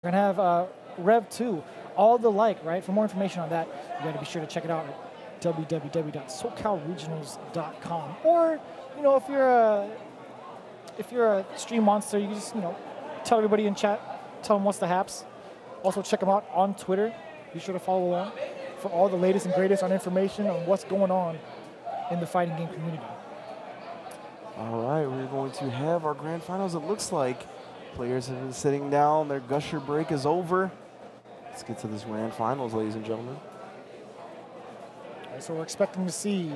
We're going to have Rev 2, all the like, right? For more information on that, you got to be sure to check it out at www.socalregionals.com. Or, you know, if you're a stream monster, you can just, you know, tell everybody in chat, tell them what's the haps. Also check them out on Twitter. Be sure to follow along for all the latest and greatest on information on what's going on in the fighting game community. All right, we're going to have our grand finals. It looks like players have been sitting down. Their gusher break is over. Let's get to this grand finals, ladies and gentlemen. All right, so we're expecting to see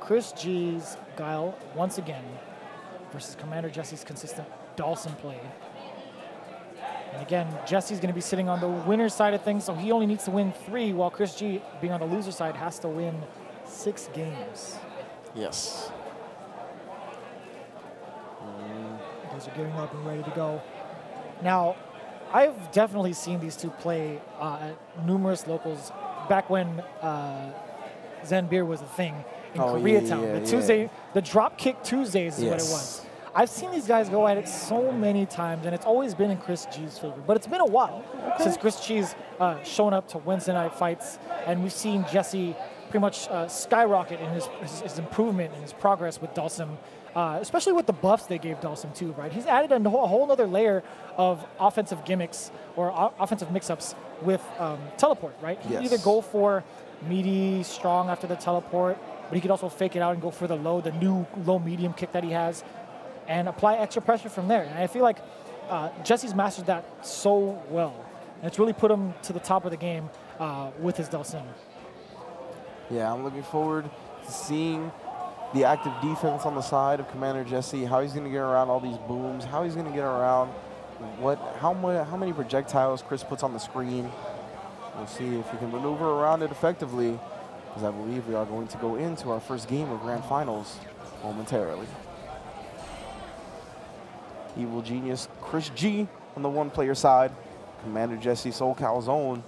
NyChrisG's Guile once again versus Commander Jesse's consistent Dhalsim play. And again, Jesse's going to be sitting on the winner's side of things, so he only needs to win 3, while NyChrisG, being on the loser side, has to win 6 games. Yes. You guys are gearing up and ready to go. Now, I've definitely seen these two play at numerous locals back when Zen Beer was a thing in Koreatown. The Dropkick Tuesdays is what it was. I've seen these guys go at it so many times, and it's always been in NyChrisG's favor. But it's been a while since NyChrisG's shown up to Wednesday night fights, and we've seen Jesse pretty much skyrocket in his improvement and his progress with Dhalsim, especially with the buffs they gave Dhalsim too, right? He's added a whole other layer of offensive gimmicks or offensive mix-ups with teleport, right? He can either go for meaty, strong after the teleport, but he could also fake it out and go for the new low-medium kick that he has, and apply extra pressure from there. And I feel like Jesse's mastered that so well. And it's really put him to the top of the game with his Dhalsim. Yeah, I'm looking forward to seeing the active defense on the side of Commander Jesse, how he's going to get around all these booms, how he's going to get around how many projectiles Chris puts on the screen. We'll see if he can maneuver around it effectively, because I believe we are going to go into our first game of Grand Finals momentarily. Evil Genius NyChrisG on the one-player side, Commander Jesse SoCal's own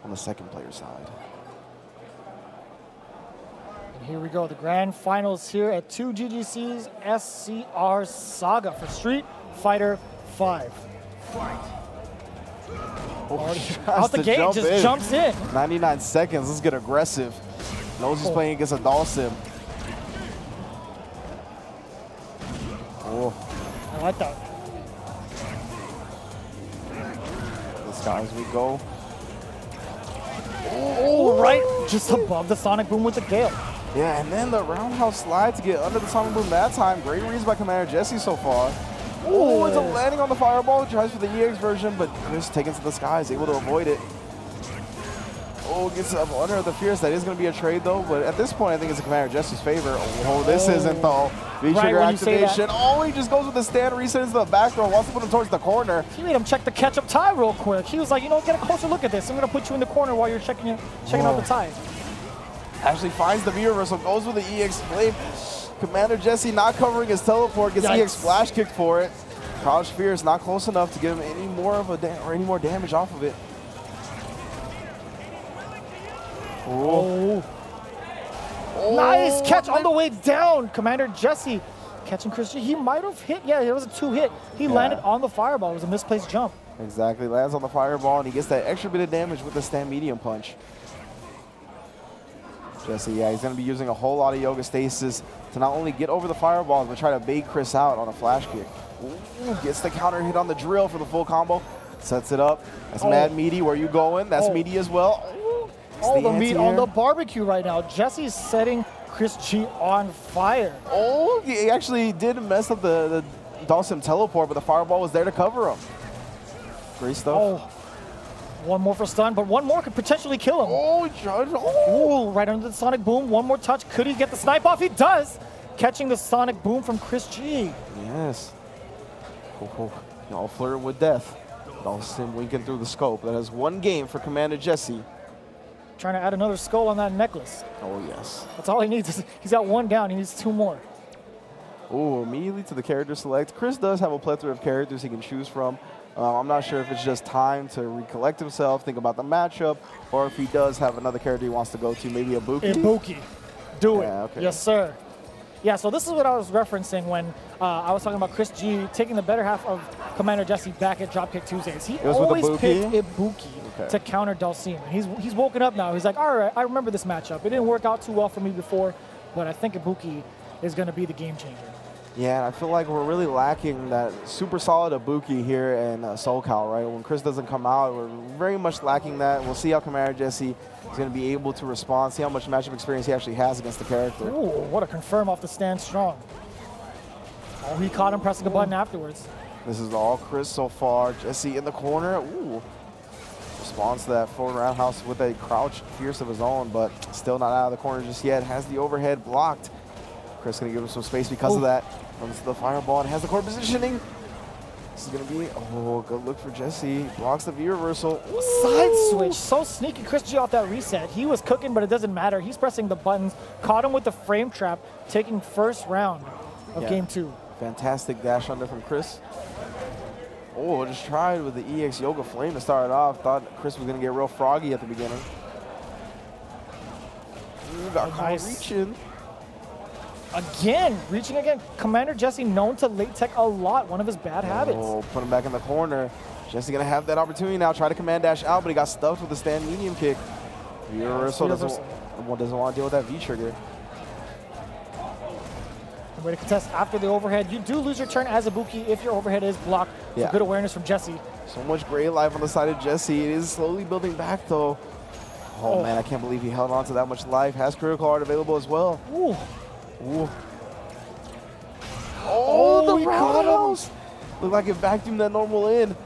on the second-player side. And here we go, the grand finals here at 2GGC's SCR Saga for Street Fighter 5. Out the gate, just jumps in. 99 seconds, let's get aggressive. Knows he's playing against a Dhalsim. I like that. As we go. Oh, right just above the Sonic Boom with the Guile. Yeah, and then the roundhouse slide to get under the Sonic Boom that time. Great reads by Commander Jesse so far. Oh, it's a landing on the fireball. Tries for the EX version, but Chris taken to the sky is able to avoid it. Oh, gets up under the Fierce. That is going to be a trade, though. But at this point, I think it's in Commander Jesse's favor. Oh, this isn't, though. V-trigger activation. Oh, he just goes with the stand, resets into the back throw, wants to put him towards the corner. He made him check the catch-up tie real quick. He was like, you know, get a closer look at this. I'm going to put you in the corner while you're checking out the tie. Actually finds the V-reversal, goes with the EX flame. Commander Jesse not covering his teleport, gets EX flash kicked for it. College Fierce not close enough to give him any more damage off of it. Oh. Nice catch on the way down. Commander Jesse catching NyChrisG. He might have hit. Yeah, it was a 2-hit. He landed on the fireball. It was a misplaced jump. Exactly. Lands on the fireball, and he gets that extra bit of damage with the stand medium punch. Jesse, yeah, he's going to be using a whole lot of Yoga Stasis to not only get over the fireballs, but try to bait Chris out on a flash kick. Ooh, gets the counter hit on the drill for the full combo. Sets it up. That's Mad Meaty. Where you going? That's Meaty as well. All the meat on the barbecue right now. Jesse's setting NyChrisG on fire. Oh, he actually did mess up the Dhalsim teleport, but the fireball was there to cover him. Great stuff. Oh, one more for stun, but one more could potentially kill him. Oh, right under the Sonic Boom. One more touch. Could he get the snipe off? He does. Catching the Sonic Boom from NyChrisG. Yes. Y'all flirting with death. Dhalsim winking through the scope. That is one game for Commander Jesse. Trying to add another skull on that necklace. Oh, yes. That's all he needs. He's got one down. He needs 2 more. Oh, immediately to the character select. Chris does have a plethora of characters he can choose from. I'm not sure if it's just time to recollect himself, think about the matchup, or if he does have another character he wants to go to, maybe a Ibuki. Ibuki. Do it. Okay. Yes, sir. Yeah, so this is what I was referencing when I was talking about NyChrisG taking the better half of Commander Jesse back at Dropkick Tuesdays. He was always with picked Ibuki? Ibuki to counter Dhalsim. And he's woken up now. He's like, all right, I remember this matchup. It didn't work out too well for me before, but I think Ibuki is going to be the game changer. Yeah, and I feel like we're really lacking that super solid Ibuki here in SoCal, right? When Chris doesn't come out, we're very much lacking that. We'll see how Commander Jesse is going to be able to respond, see how much matchup experience he actually has against the character. Ooh, what a confirm off the stand strong. Oh, he caught him pressing a button afterwards. This is all Chris so far. Jesse in the corner. Ooh. Responds to that forward roundhouse with a crouch fierce of his own, but still not out of the corner just yet. Has the overhead blocked. Chris going to give him some space because of that. Runs to the fireball and has the core positioning. This is going to be, good look for Jesse. Blocks the V-reversal. Side switch, so sneaky. ChrisG off that reset. He was cooking, but it doesn't matter. He's pressing the buttons. Caught him with the frame trap, taking first round of game 2. Fantastic dash under from Chris. Oh, just tried with the EX Yoga Flame to start it off. Thought Chris was going to get real froggy at the beginning. Got caught reaching. Again, reaching again. Commander Jesse known to late tech a lot, one of his bad habits. Oh, put him back in the corner. Jesse gonna have that opportunity now. Try to command dash out, but he got stuffed with the stand medium kick. V-reversal doesn't want to deal with that V-trigger. Way to contest after the overhead. You do lose your turn as Ibuki if your overhead is blocked. So good awareness from Jesse. So much gray life on the side of Jesse. It is slowly building back though. Oh man, I can't believe he held on to that much life. Has critical art available as well. Ooh. Ooh. Oh, the roundhouse! Looked like it vacuumed that normal in.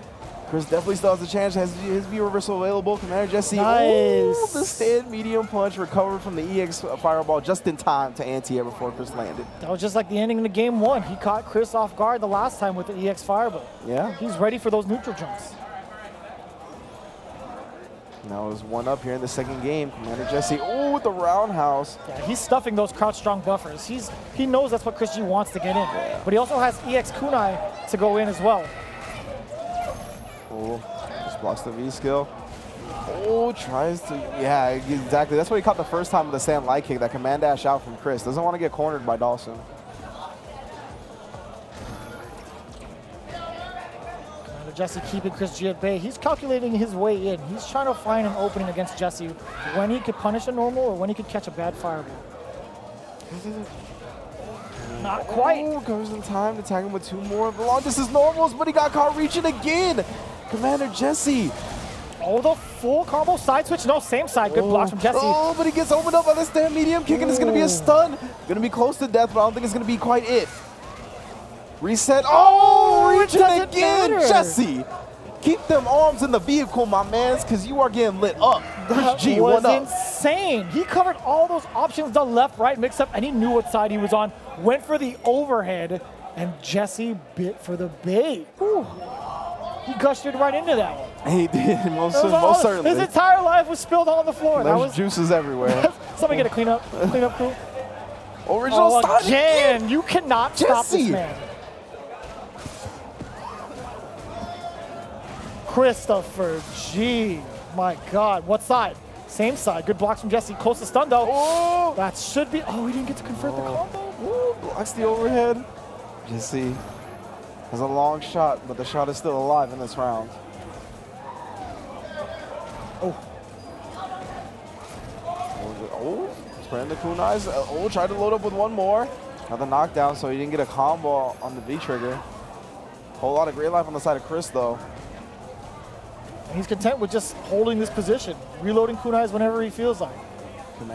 Chris definitely still has a chance. Has his V-reversal available. Commander Jesse. Nice. Ooh, the stand medium punch recovered from the EX fireball just in time to anti-air before Chris landed. That was just like the ending in the game 1. He caught Chris off guard the last time with the EX fireball. Yeah. He's ready for those neutral jumps. Now it's 1-up here in the second game. Commander Jesse, ooh, with the roundhouse. Yeah, he's stuffing those crouch strong buffers. He knows that's what ChrisG wants to get in. But he also has EX kunai to go in as well. Oh, just blocks the V skill. Oh, tries to, yeah, exactly. That's what he caught the first time with the stand light kick, that command dash out from Chris. Doesn't want to get cornered by Dhalsim. Jesse keeping ChrisG at bay. He's calculating his way in. He's trying to find an opening against Jesse when he could punish a normal or when he could catch a bad fireball. Not quite. Oh, goes in time to tag him with 2 more of the long distance normals, but he got caught reaching again. Commander Jesse. Oh, the full combo side switch. No, same side. Good blocks from Jesse. Oh, but he gets opened up by the stand medium kick, and it's going to be a stun. Going to be close to death, but I don't think it's going to be quite it. Reset. Oh, reaching again. Jesse, keep them arms in the vehicle, my mans, because you are getting lit up. That was insane. He covered all those options, the left, right mix up, and he knew what side he was on. Went for the overhead, and Jesse bit for the bait. Whew. He gushed it right into that one. He did, most certainly. His entire life was spilled on the floor. There's juices everywhere. Somebody get a cleanup crew. Original stun again. You cannot stop this man. Christopher G. My God. What side? Same side. Good blocks from Jesse. Close to stun, though. Oh! That should be... Oh, he didn't get to convert the combo. Ooh, blocks the overhead. Jesse has a long shot, but the shot is still alive in this round. Oh, spreading the kunais. Oh, tried to load up with 1 more. Got the knockdown, so he didn't get a combo on the V-trigger. Whole lot of great life on the side of Chris, though. And he's content with just holding this position, reloading kunais whenever he feels like.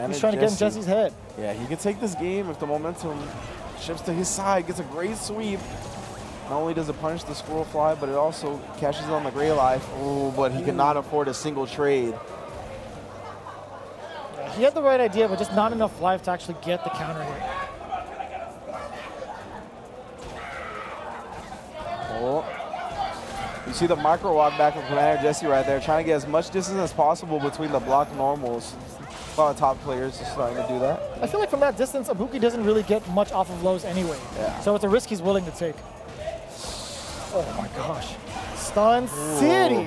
He's trying to get in Jesse's head. Yeah, he can take this game if the momentum shifts to his side, gets a great sweep. Not only does it punish the squirrel fly, but it also cashes on the gray life. Oh, but he cannot afford a single trade. Yeah, he had the right idea, but just not enough life to actually get the counter hit. Oh. You see the micro walk back from Commander Jesse right there, trying to get as much distance as possible between the block normals. A lot of top players are starting to do that. I feel like from that distance, Ibuki doesn't really get much off of lows anyway. Yeah. So it's a risk he's willing to take. Oh my gosh. Stun City.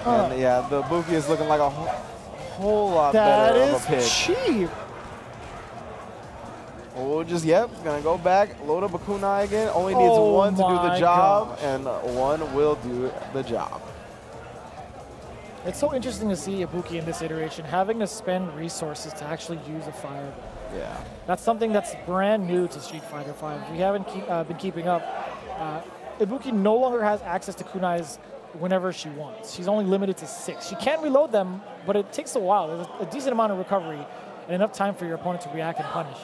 And yeah, the Ibuki is looking like a whole lot better of a pick. That is cheap. Oh, just, yep, going to go back, load up a kunai again. Only needs one to do the job, and one will do the job. It's so interesting to see Ibuki in this iteration having to spend resources to actually use a fireball. Yeah. That's something that's brand new to Street Fighter V. If you haven't been keeping up, Ibuki no longer has access to kunais whenever she wants. She's only limited to 6. She can reload them, but it takes a while. There's a decent amount of recovery and enough time for your opponent to react and punish.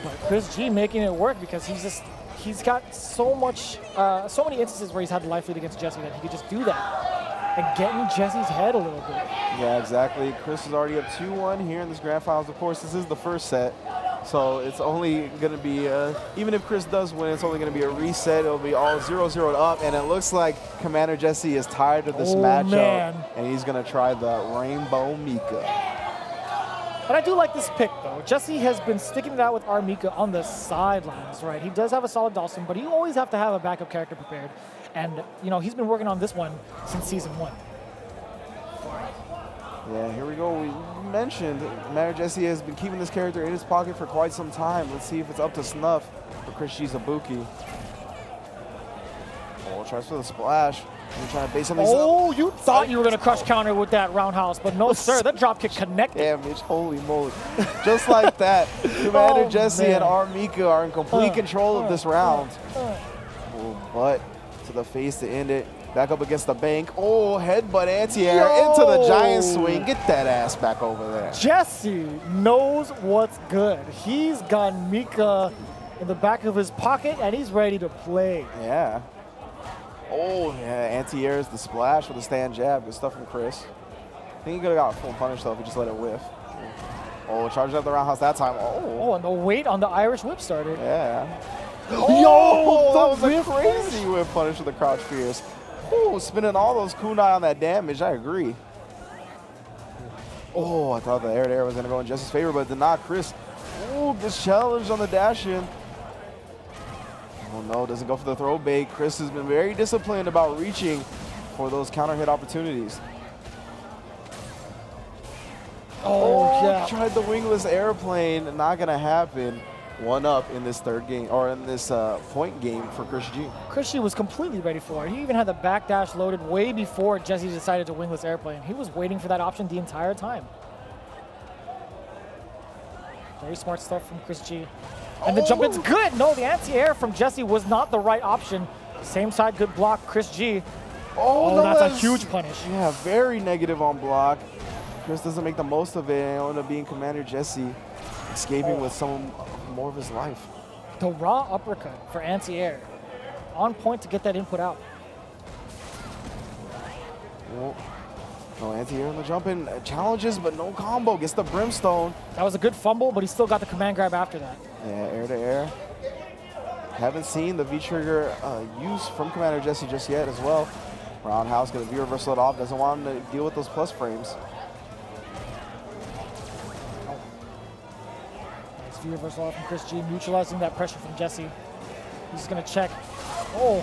But ChrisG making it work because he's got so many instances where he's had the life lead against Jesse that he could just do that and get in Jesse's head a little bit. Yeah, exactly. Chris is already up 2-1 here in this grand finals. Of course, this is the first set, so it's only going to be, even if Chris does win, it's only going to be a reset. It'll be all 0-0 up, and it looks like Commander Jesse is tired of this matchup, and he's going to try the Rainbow Mika. But I do like this pick, though. Jesse has been sticking it out with Mika on the sidelines, right? He does have a solid Dhalsim, but you always have to have a backup character prepared. And, you know, he's been working on this one since Season 1. Yeah, here we go. We mentioned Commander Jesse has been keeping this character in his pocket for quite some time. Let's see if it's up to snuff for ChrisG's Ibuki. Oh, tries for the splash. He's trying to base on these. Oh, you thought you were going to crush counter with that roundhouse, but no, sir. That drop kick connected. Damn, Mitch, holy moly. Just like that, Commander Jesse and Mika are in complete control of this round. Oh, but to the face to end it. Back up against the bank. Oh, headbutt anti-air into the giant swing. Get that ass back over there. Jesse knows what's good. He's got Mika in the back of his pocket, and he's ready to play. Yeah. Oh, yeah, anti-air is the splash with the stand jab. Good stuff from Chris. I think he could have got a full punish, though, if he just let it whiff. Oh, charged up the roundhouse that time. Oh, and the weight on the Irish whip started. Yeah. Oh, that was a crazy whip punish with the crouch fierce. Oh, spinning all those kunai on that damage. I agree. Oh, I thought the air was going to go in Jesse's favor, but did not. Chris, oh, gets challenged on the dash-in. Oh, no, doesn't go for the throw bait. Chris has been very disciplined about reaching for those counter hit opportunities. Oh, yeah. Tried the wingless airplane. Not going to happen. 1-up in this third game, or in this point game for ChrisG. ChrisG was completely ready for it. He even had the backdash loaded way before Jesse decided to wingless airplane. He was waiting for that option the entire time. Very smart stuff from ChrisG. And the jump in's good. No, the anti-air from Jesse was not the right option. Same side, good block, ChrisG. Oh, that's a huge punish. Yeah, very negative on block. Chris doesn't make the most of it and ended up being Commander Jesse, escaping with some more of his life. The raw uppercut for anti-air. On point to get that input out. Well, no anti-air in the jump in. Challenges, but no combo. Gets the brimstone. That was a good fumble, but he still got the command grab after that. Yeah, air to air. Haven't seen the V-trigger use from Commander Jesse just yet as well. Roundhouse going to V-reversal it off. Doesn't want him to deal with those plus frames. Reversal off from ChrisG, neutralizing that pressure from Jesse. He's just gonna check. Oh,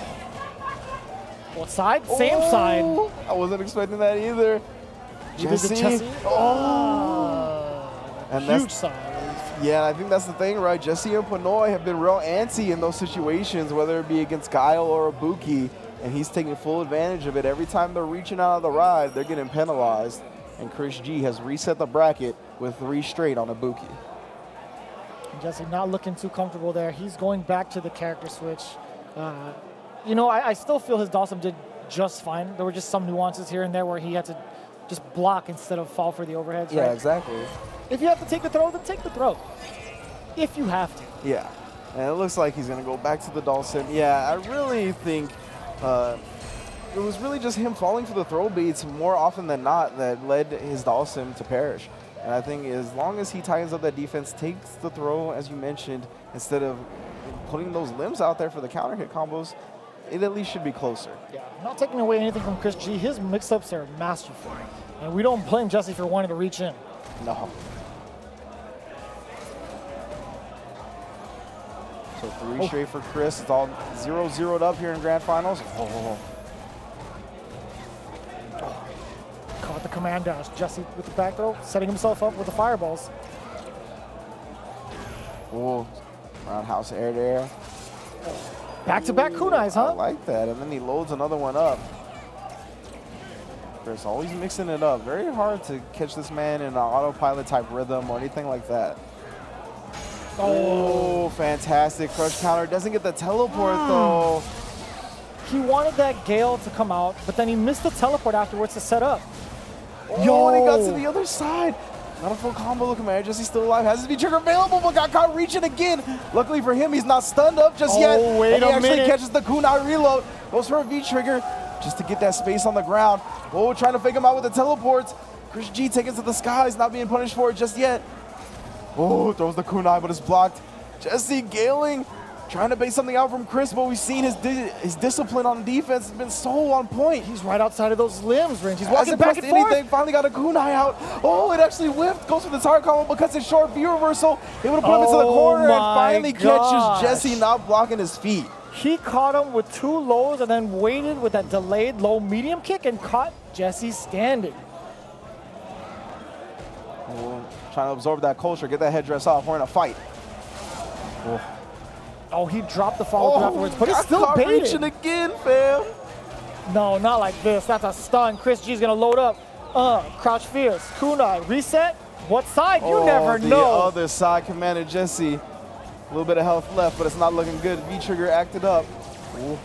what side? Same side. I wasn't expecting that either. Jesse. And huge side. Yeah, I think that's the thing, right? Jesse and Pinoy have been real antsy in those situations, whether it be against Guile or Ibuki, and he's taking full advantage of it. Every time they're reaching out of the ride, they're getting penalized, and ChrisG has reset the bracket with 3 straight on Ibuki. Jesse not looking too comfortable there. He's going back to the character switch. You know, I still feel his Dhalsim did just fine. There were just some nuances here and there where he had to just block instead of fall for the overheads. Yeah, right? exactly. If you have to take the throw, then take the throw. If you have to. Yeah, and it looks like he's going to go back to the Dhalsim. Yeah, I really think it was really just him falling for the throw beats more often than not that led his Dhalsim to perish. And I think as long as he tightens up that defense, takes the throw, as you mentioned, instead of putting those limbs out there for the counter hit combos, it at least should be closer. Yeah, not taking away anything from ChrisG. His mix-ups are masterful. And we don't blame Jesse for wanting to reach in. No. So 3 straight for Chris. It's all 0-0'd up here in Grand Finals. Caught the command dash. Jesse with the back throw, setting himself up with the fireballs. Oh, roundhouse air there. Back-to-back kunais, huh? I like that. And then he loads another one up. Chris always mixing it up. Very hard to catch this man in an autopilot type rhythm or anything like that. Oh, fantastic crush counter. Doesn't get the teleport though. He wanted that Guile to come out, but then he missed the teleport afterwards to set up. Yo, and he got to the other side. Not a full combo. Look, man, Jesse's still alive. Has his V-trigger available, but got caught reaching again. Luckily for him, he's not stunned up just yet. Wait and he a actually minute. catches the kunai reload. Goes for a V-trigger just to get that space on the ground. Oh, trying to fake him out with the teleports. ChrisG taking to the skies, not being punished for it just yet. Oh, throws the kunai, but it's blocked. Jesse Guiling, trying to bait something out from Chris, but we've seen his discipline on defense has been so on point. He's right outside of those limbs, Ringe. He's walking back and anything, forth. Finally got a kunai out. Oh, it actually whipped. Goes for the target combo because it's short V reversal. Able to put him into the corner and finally catches Jesse not blocking his feet. He caught him with 2 lows and then waited with that delayed low medium kick and caught Jesse standing. Oh, trying to absorb that culture, get that headdress off. We're in a fight. Oh, he dropped the follow-through afterwards, but it's got still caught baited. reaching again, fam. No, not like this. That's a stun. ChrisG's gonna load up. Crouch fierce, kunai, reset. What side? You never know. The other side, Commander Jesse. A little bit of health left, but it's not looking good. V-trigger acted up. Ooh.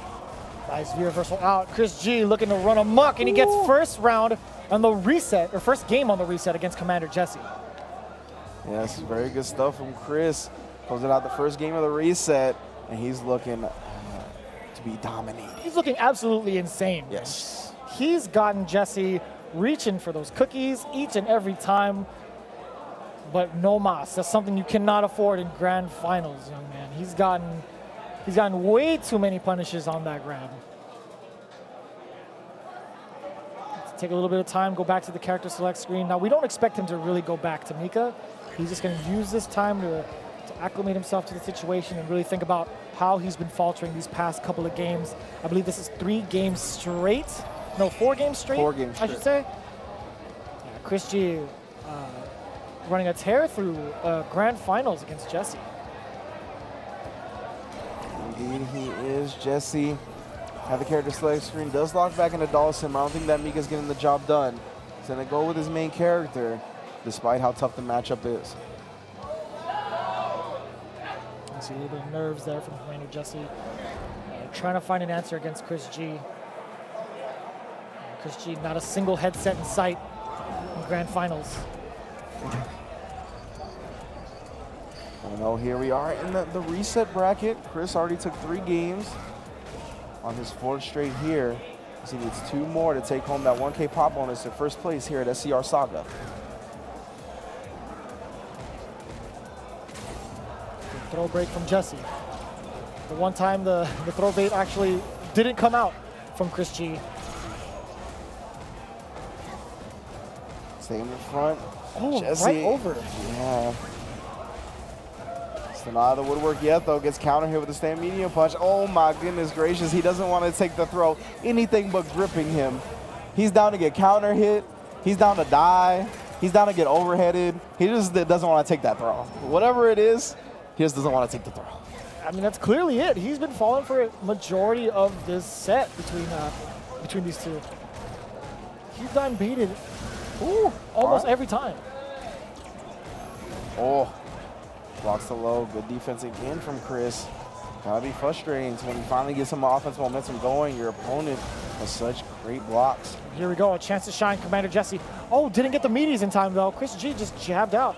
Nice V reversal out. ChrisG looking to run amok, and he gets first round on the reset, or first game on the reset against Commander Jesse. Yes, very good stuff from Chris. Closing out the first game of the reset, and he's looking to be dominated. He's looking absolutely insane. Yes. He's gotten Jesse reaching for those cookies each and every time, but no mas. That's something you cannot afford in grand finals, young man. He's gotten way too many punishes on that grab. Let's take a little bit of time, go back to the character select screen. Now, we don't expect him to really go back to Mika. He's just going to use this time to acclimate himself to the situation and really think about how he's been faltering these past couple of games. I believe this is 3 games straight. No, 4 games straight, 4 games straight. I should say. Yeah, ChrisG running a tear through grand finals against Jesse. Indeed, he is. Jesse, have the character select screen, does lock back into Dhalsim. I don't think that Mika's getting the job done. He's going to go with his main character, despite how tough the matchup is. You see a little bit of nerves there from Commander Jesse. Trying to find an answer against ChrisG. ChrisG, not a single headset in sight in grand finals. Well, here we are in the reset bracket. Chris already took 3 games on his 4th straight here. He needs 2 more to take home that 1K pop bonus to first place here at SCR Saga. Good throw break from Jesse. The one time the throw bait actually didn't come out from ChrisG. Staying in front. Oh, Jesse. right over. Yeah. Still not out of the woodwork yet, though. Gets counter hit with the stand medium punch. Oh, my goodness gracious. He doesn't want to take the throw. Anything but gripping him. He's down to get counter hit. He's down to die. He's down to get overheaded. He just doesn't want to take that throw. Whatever it is, he just doesn't want to take the throw. I mean, that's clearly it. He's been falling for a majority of this set between these two. He's gotten baited almost every time. Oh, blocks the low. Good defense again from Chris. Gotta be frustrating when you finally get some offensive momentum going. Your opponent has such great blocks. Here we go, a chance to shine, Commander Jesse. Oh, didn't get the meaties in time though. ChrisG just jabbed out.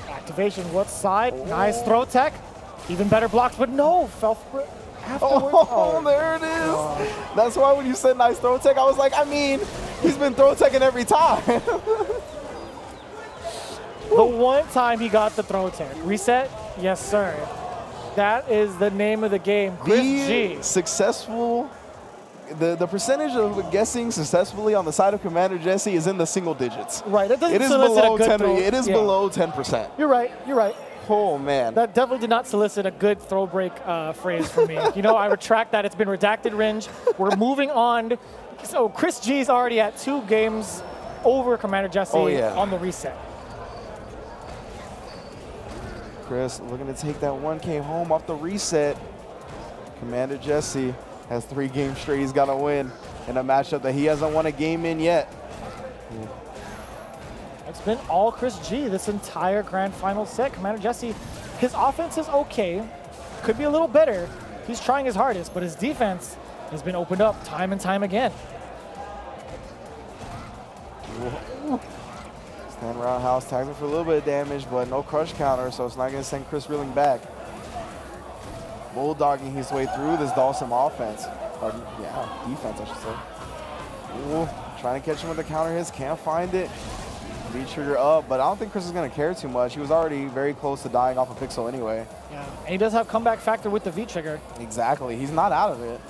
Activation, what side? Oh. Nice throw tech. Even better blocks, but no, fell for it afterwards. Oh, there it is. That's why when you said nice throw tech, I was like, I mean, he's been throw teching every time. The one time he got the throw tech. Reset? Yes, sir. That is the name of the game. ChrisG. Successful. The percentage of guessing successfully on the side of Commander Jesse is in the single digits. Right. That doesn't it is solicit below a good 10. throw. It is below 10%. You're right. You're right. Oh man. That definitely did not solicit a good throw break phrase for me. You know, I retract that. It's been redacted, Ringe. We're moving on. So ChrisG's already at 2 games over Commander Jesse on the reset. Chris looking to take that 1K home off the reset. Commander Jesse has 3 games straight he's got to win in a matchup that he hasn't won a game in yet. It's been all ChrisG this entire grand final set. Commander Jesse, his offense is okay. Could be a little better. He's trying his hardest, but his defense has been opened up time and time again. Stand roundhouse, tags him for a little bit of damage, but no crush counter, so it's not going to send Chris reeling back. Bulldogging his way through this Dhalsim offense. Or, yeah, defense, I should say. Ooh, trying to catch him with the counter hits, can't find it. V-trigger up, but I don't think Chris is going to care too much. He was already very close to dying off a pixel anyway. Yeah, and he does have comeback factor with the V-trigger. Exactly, he's not out of it.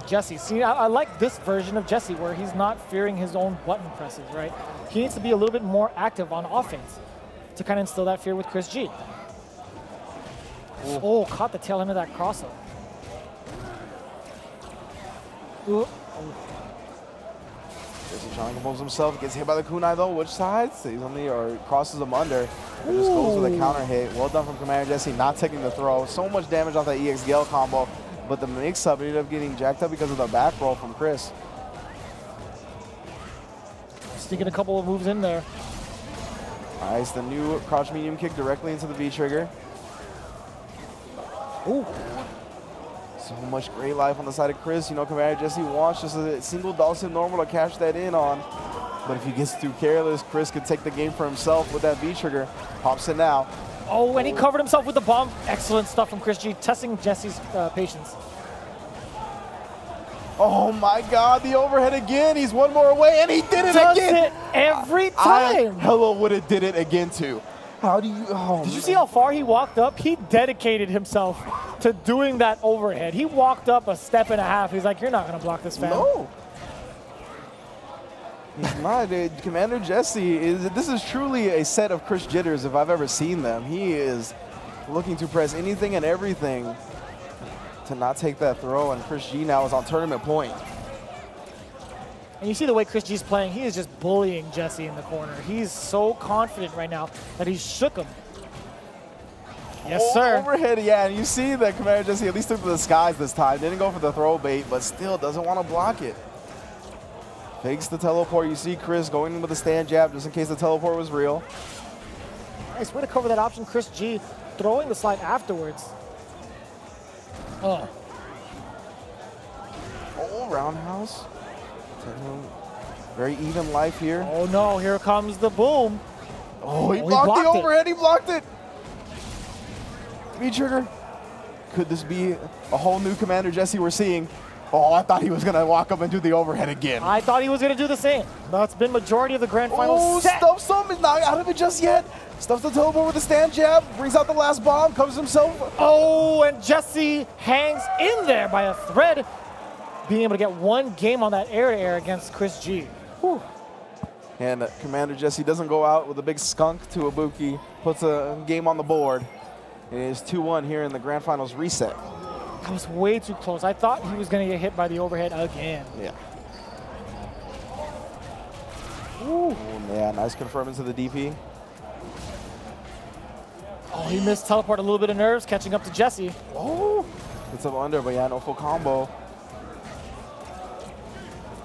Jesse, see, I like this version of Jesse where he's not fearing his own button presses, right? He needs to be a little bit more active on offense to kind of instill that fear with ChrisG. Oh, caught the tail end of that crossover. Ooh. Jesse trying to compose himself, gets hit by the kunai though. Which side? Stays on the, or crosses him under. Or just goes with a counter hit. Well done from Commander Jesse, not taking the throw. So much damage off that EX Guile combo. But the mix-up ended up getting jacked up because of the back roll from Chris. Sneaking a couple of moves in there. Nice, the new crouch medium kick directly into the V-trigger. Ooh. So much great life on the side of Chris. You know, Commander Jesse wants just a single Dhalsim normal to cash that in on. But if he gets too careless, Chris could take the game for himself with that V-trigger. Pops it now. Oh, and he covered himself with the bomb. Excellent stuff from ChrisG, testing Jesse's patience. Oh my God, the overhead again. He's one more away, and he did it Does again. it every time. Hello would have did it again too. How do you? Oh, Did you see how far he walked up? He dedicated himself to doing that overhead. He walked up a step and a half. He's like, "You're not gonna block this, fam." No. He's not. Commander Jesse is. This is truly a set of Chris jitters if I've ever seen them. He is looking to press anything and everything to not take that throw, and ChrisG now is on tournament point. And you see the way ChrisG's playing, he is just bullying Jesse in the corner. He's so confident right now that he shook him. Yes, sir. Overhead, yeah, and you see that Commander Jesse at least took to the skies this time. Didn't go for the throw bait, but still doesn't want to block it. Fakes the teleport. You see Chris going in with a stand jab just in case the teleport was real. Nice way to cover that option. ChrisG throwing the slide afterwards. Oh, roundhouse. Very even life here. Oh no, here comes the boom. Oh, he blocked the overhead. He blocked it. V-trigger. Could this be a whole new Commander Jesse we're seeing? Oh, I thought he was going to walk up and do the overhead again. I thought he was going to do the same. That's been majority of the grand final set. Dhalsim is not out of it just yet. Stuffs the teleport with a stand jab, brings out the last bomb, covers himself. Oh, and Jesse hangs in there by a thread, being able to get one game on that air-to-air against ChrisG. Whew. And Commander Jesse doesn't go out with a big skunk to Ibuki, puts a game on the board. It is 2-1 here in the grand finals reset. That was way too close. I thought he was going to get hit by the overhead again. Yeah. Ooh. Yeah, nice confirm into the DP. Oh, he missed teleport, a little bit of nerves, catching up to Jesse. Oh, gets up under, but yeah, no full combo.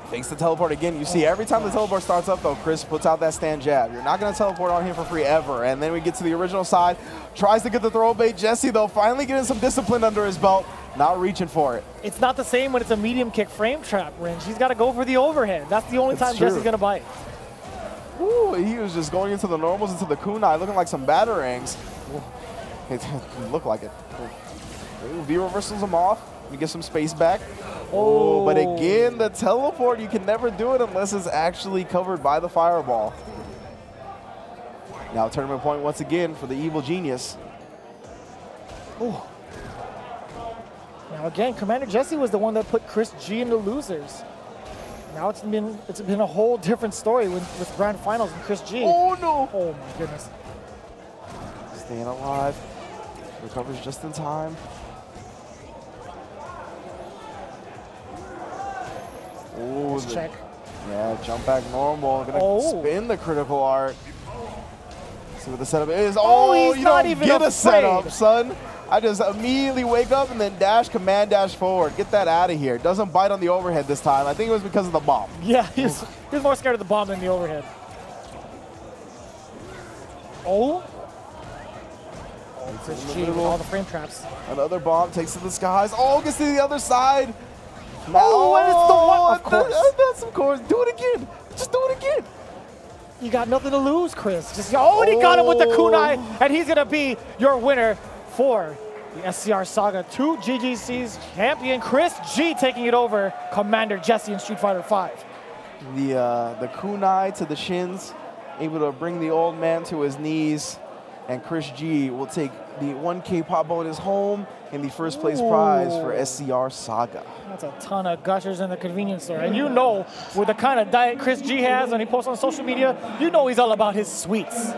Fakes the teleport again. You see, every time the teleport starts up, though, Chris puts out that stand jab. You're not going to teleport on him for free ever. And then we get to the original side. Tries to get the throw bait. Jesse, though, finally getting some discipline under his belt. Not reaching for it. It's not the same when it's a medium kick frame trap, Ringe. He's got to go for the overhead. That's the only time Jesse's going to bite. Ooh, he was just going into the normals, into the kunai, looking like some batarangs. It didn't look like it. Ooh, V reversals him off. You get some space back. Oh, but again, the teleport, you can never do it unless it's actually covered by the fireball. Now tournament point once again for the evil genius. Ooh. Now again, Commander Jesse was the one that put ChrisG into losers. Now it's been a whole different story with grand finals and ChrisG. Oh no! Oh my goodness. Staying alive. Recovers just in time. Oh, check. Yeah, jump back normal. Gonna spin the critical art. See what the setup is. Oh, he's you not don't even get a afraid. setup, son. I just immediately wake up and then dash, command dash forward. Get that out of here. Doesn't bite on the overhead this time. I think it was because of the bomb. Yeah, he's more scared of the bomb than the overhead. Oh. ChrisG with all the frame traps. Another bomb takes to the skies. Oh, gets to the other side. Oh, and it's the one. Of course. That's of course. Do it again. Just do it again. You got nothing to lose, Chris. Just and he got him with the kunai, and he's gonna be your winner for the SCR Saga 2 GGC's champion. ChrisG taking it over Commander Jesse in Street Fighter V. The kunai to the shins, able to bring the old man to his knees, and ChrisG will take the 1K pop bonus home and the first place prize for SCR Saga. That's a ton of gushers in the convenience store. And you know, with the kind of diet ChrisG has when he posts on social media, you know he's all about his sweets.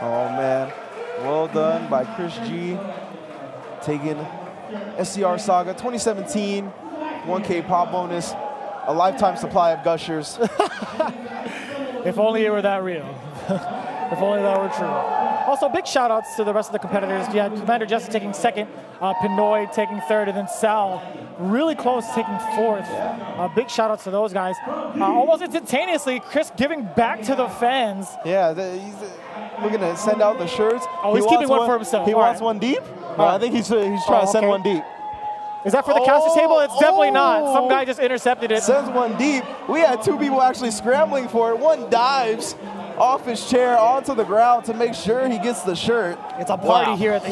Oh man, well done by ChrisG, taking SCR Saga 2017, 1K pop bonus, a lifetime supply of gushers. If only it were that real. If only that were true. Also, big shout outs to the rest of the competitors. You had Commander Jesse taking second, Pinoy taking third, and then Sal really close taking fourth. Big shout outs to those guys. Almost instantaneously, Chris giving back to the fans. Yeah, he's looking to send out the shirts. Oh, he's keeping one for himself. He wants one deep? I think he's trying to send one deep. Is that for the caster table? It's definitely not. Some guy just intercepted it. Sends one deep. We had two people actually scrambling for it. One dives off his chair onto the ground to make sure he gets the shirt. It's a party here at the